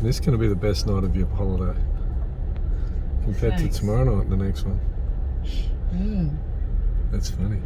This is going to be the best night of your holiday compared to tomorrow night and the next one. That's funny.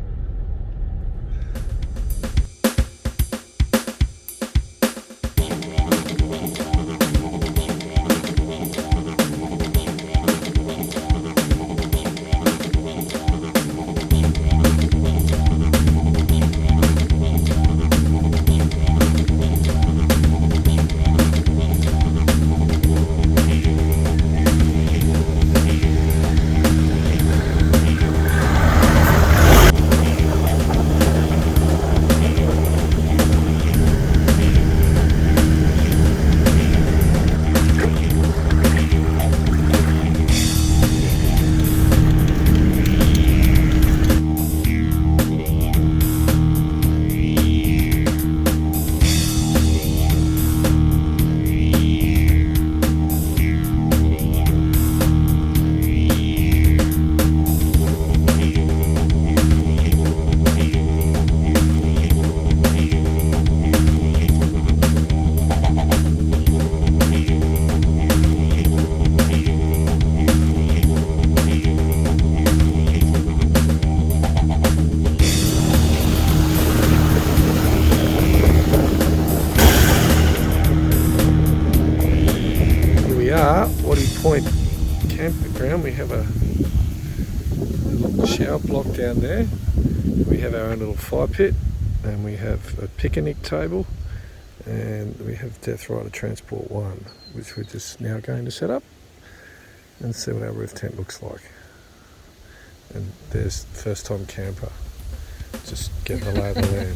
Point campground. We have a little shower block down there. We have our own little fire pit, and we have a picnic table, and we have Death Rider Transport 1, which we're just now going to set up and see what our roof tent looks like. And there's first time camper just getting the lay of the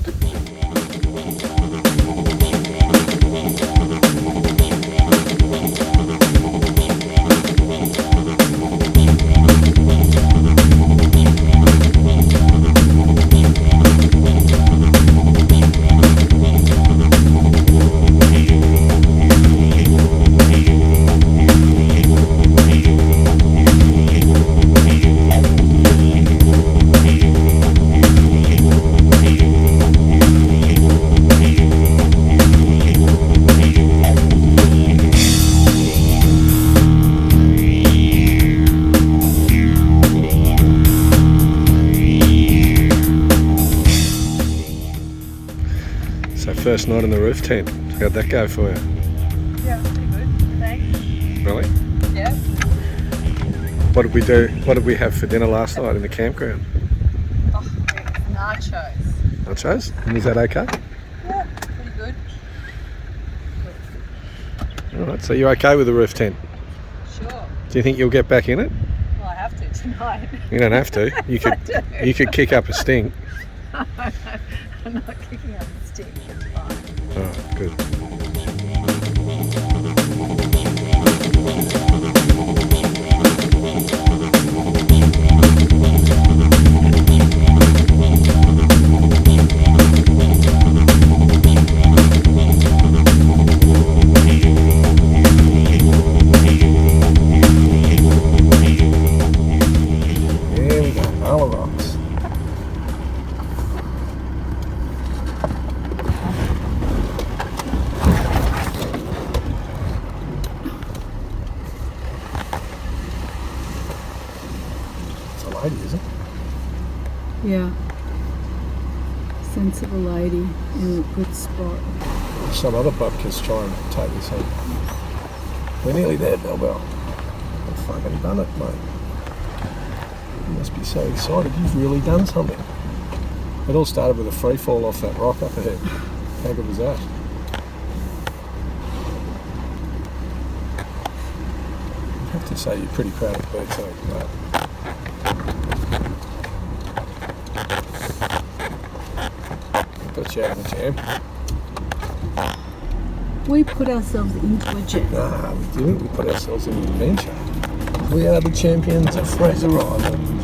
First night in the roof tent. How'd that go for you? Yeah, pretty good. Thanks. Really? Yeah. What did we do? What did we have for dinner last night in the campground? Oh, nachos. Nachos? And is that okay? Yeah, pretty good. Alright, so you're okay with the roof tent? Sure. Do you think you'll get back in it? Well, I have to tonight. You don't have to. You could kick up a stink. I'm not kicking up a stink. It's fine. Alright, good. There we go, all the rocks. Lady, is it? Yeah. Sensible lady in a good spot. Some other bupkis try and take this home. We're nearly there, Bell. I've fucking done it, mate. You must be so excited. You've really done something. It all started with a free fall off that rock up ahead. How good was that? I'd have to say you're pretty proud of the bird too, mate. Put you out of the jam. We put ourselves into a jam. Nah, we didn't. We put ourselves in an adventure. We are the champions of Fraser Island.